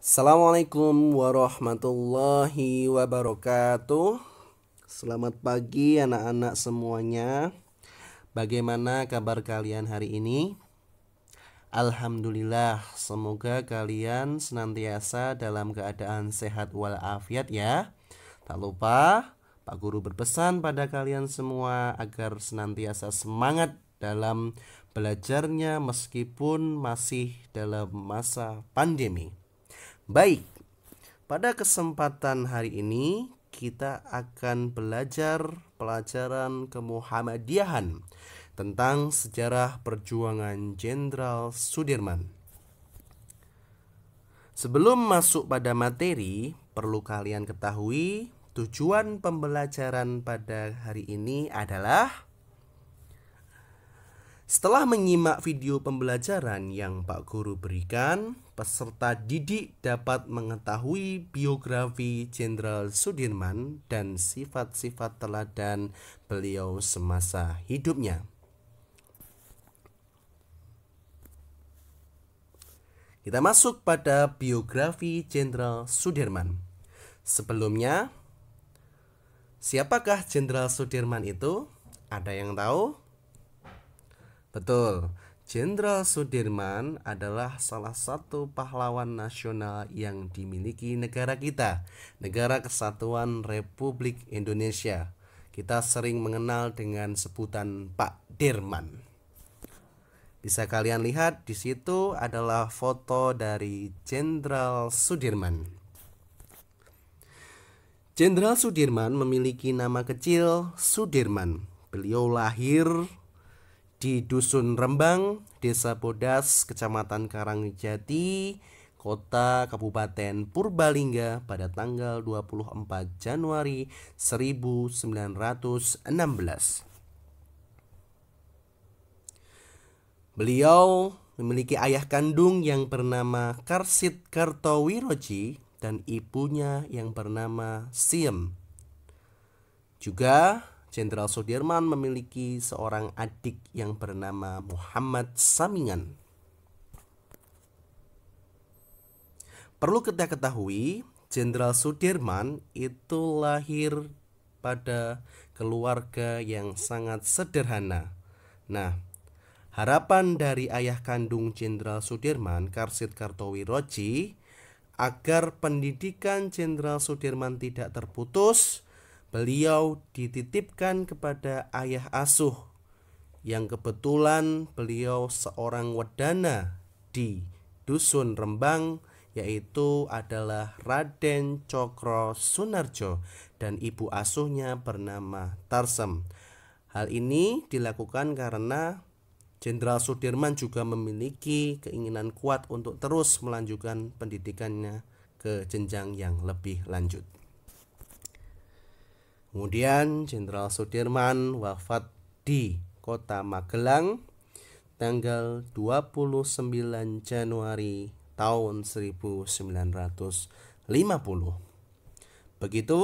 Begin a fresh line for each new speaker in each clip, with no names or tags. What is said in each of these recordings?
Assalamualaikum warahmatullahi wabarakatuh. Selamat pagi anak-anak semuanya. Bagaimana kabar kalian hari ini? Alhamdulillah, semoga kalian senantiasa dalam keadaan sehat walafiat ya. Tak lupa Pak Guru berpesan pada kalian semua agar senantiasa semangat dalam belajarnya meskipun masih dalam masa pandemi. Baik, pada kesempatan hari ini kita akan belajar pelajaran kemuhammadiyahan tentang sejarah perjuangan Jenderal Sudirman. Sebelum masuk pada materi, perlu kalian ketahui tujuan pembelajaran pada hari ini adalah setelah menyimak video pembelajaran yang Pak Guru berikan, peserta didik dapat mengetahui biografi Jenderal Sudirman dan sifat-sifat teladan beliau semasa hidupnya. Kita masuk pada biografi Jenderal Sudirman. Sebelumnya, siapakah Jenderal Sudirman itu? Ada yang tahu? Betul, Jenderal Sudirman adalah salah satu pahlawan nasional yang dimiliki negara kita, Negara Kesatuan Republik Indonesia. Kita sering mengenal dengan sebutan Pak Dirman. Bisa kalian lihat di situ adalah foto dari Jenderal Sudirman. Jenderal Sudirman memiliki nama kecil Sudirman. Beliau lahir di Dusun Rembang, Desa Bodas, Kecamatan Karangjati, Kota Kabupaten Purbalingga pada tanggal 24 Januari 1916. Beliau memiliki ayah kandung yang bernama Karsit Kartowiroji dan ibunya yang bernama Siem. Juga Jenderal Sudirman memiliki seorang adik yang bernama Muhammad Samingan. Perlu kita ketahui, Jenderal Sudirman itu lahir pada keluarga yang sangat sederhana. Nah, harapan dari ayah kandung Jenderal Sudirman, Karsit Kartowiroji, agar pendidikan Jenderal Sudirman tidak terputus, beliau dititipkan kepada ayah asuh yang kebetulan beliau seorang wedana di Dusun Rembang, yaitu adalah Raden Cokro Sunarjo dan ibu asuhnya bernama Tarsem. Hal ini dilakukan karena Jenderal Sudirman juga memiliki keinginan kuat untuk terus melanjutkan pendidikannya ke jenjang yang lebih lanjut. Kemudian Jenderal Sudirman wafat di Kota Magelang tanggal 29 Januari tahun 1950. Begitu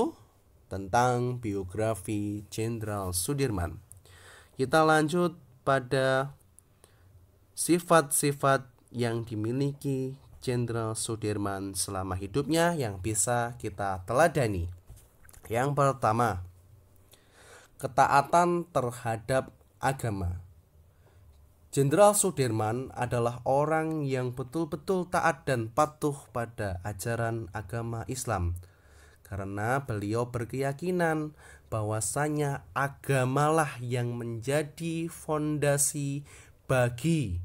tentang biografi Jenderal Sudirman. Kita lanjut pada sifat-sifat yang dimiliki Jenderal Sudirman selama hidupnya yang bisa kita teladani. Yang pertama, ketaatan terhadap agama. Jenderal Sudirman adalah orang yang betul-betul taat dan patuh pada ajaran agama Islam, karena beliau berkeyakinan bahwasanya agamalah yang menjadi fondasi bagi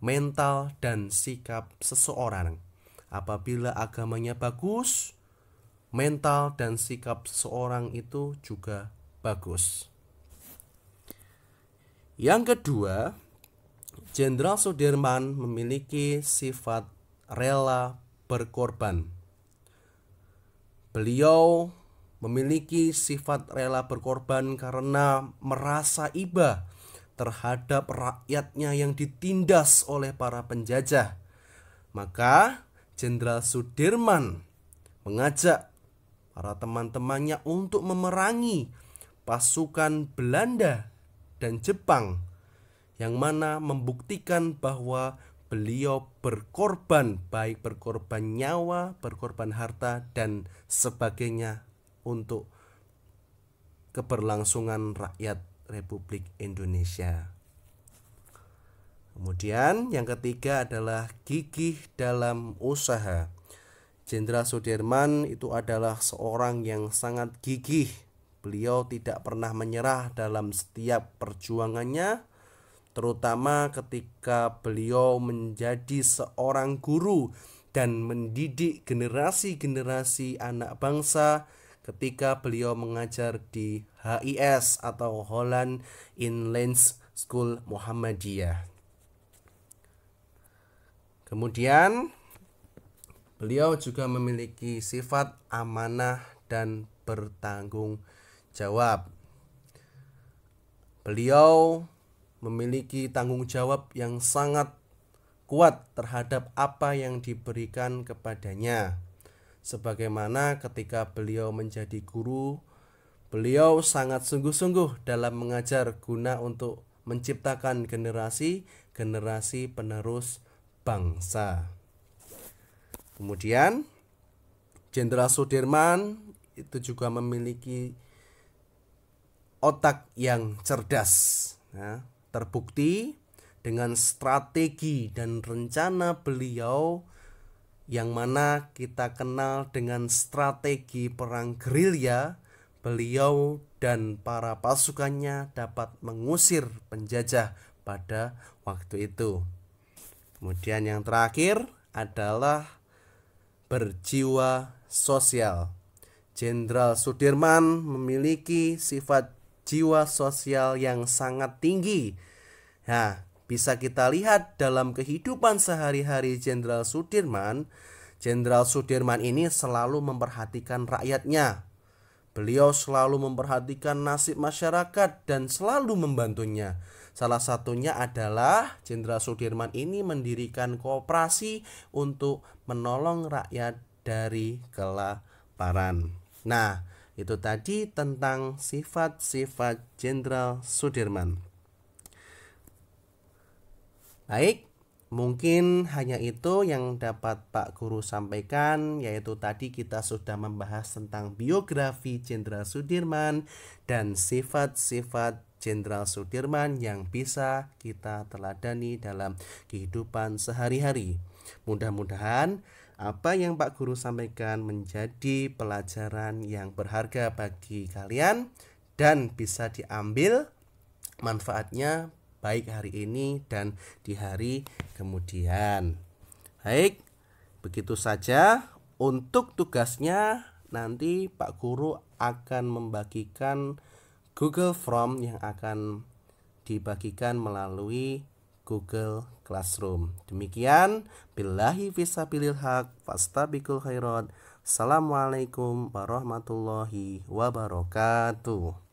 mental dan sikap seseorang. Apabila agamanya bagus, mental dan sikap seseorang itu juga bagus. Yang kedua, Jenderal Sudirman memiliki sifat rela berkorban. Beliau memiliki sifat rela berkorban karena merasa iba terhadap rakyatnya yang ditindas oleh para penjajah. Maka Jenderal Sudirman mengajak para teman-temannya untuk memerangi pasukan Belanda dan Jepang, yang mana membuktikan bahwa beliau berkorban, baik berkorban nyawa, berkorban harta, dan sebagainya untuk keberlangsungan rakyat Republik Indonesia. Kemudian yang ketiga adalah gigih dalam usaha. Jenderal Sudirman itu adalah seorang yang sangat gigih. Beliau tidak pernah menyerah dalam setiap perjuangannya, terutama ketika beliau menjadi seorang guru dan mendidik generasi-generasi anak bangsa ketika beliau mengajar di HIS atau Holland Inland School Muhammadiyah. Kemudian beliau juga memiliki sifat amanah dan bertanggung jawab. Beliau memiliki tanggung jawab yang sangat kuat terhadap apa yang diberikan kepadanya. Sebagaimana ketika beliau menjadi guru, beliau sangat sungguh-sungguh dalam mengajar guna untuk menciptakan generasi penerus bangsa. Kemudian Jenderal Sudirman itu juga memiliki otak yang cerdas. Terbukti dengan strategi dan rencana beliau yang mana kita kenal dengan strategi perang gerilya, beliau dan para pasukannya dapat mengusir penjajah pada waktu itu. Kemudian yang terakhir adalah berjiwa sosial. Jenderal Sudirman memiliki sifat jiwa sosial yang sangat tinggi. Nah, bisa kita lihat dalam kehidupan sehari-hari Jenderal Sudirman. Jenderal Sudirman ini selalu memperhatikan rakyatnya. Beliau selalu memperhatikan nasib masyarakat dan selalu membantunya. Salah satunya adalah Jenderal Sudirman ini mendirikan koperasi untuk menolong rakyat dari kelaparan. Nah, itu tadi tentang sifat-sifat Jenderal Sudirman. Baik, mungkin hanya itu yang dapat Pak Guru sampaikan, yaitu tadi kita sudah membahas tentang biografi Jenderal Sudirman dan sifat-sifat Jenderal Sudirman yang bisa kita teladani dalam kehidupan sehari-hari. Mudah-mudahan apa yang Pak Guru sampaikan menjadi pelajaran yang berharga bagi kalian dan bisa diambil manfaatnya baik hari ini dan di hari kemudian. Baik, begitu saja untuk tugasnya. Nanti Pak Guru akan membagikan Google Form yang akan dibagikan melalui Google Classroom. Demikian, billahi fisabilil haq, fastabiqul khairat. Assalamualaikum warahmatullahi wabarakatuh.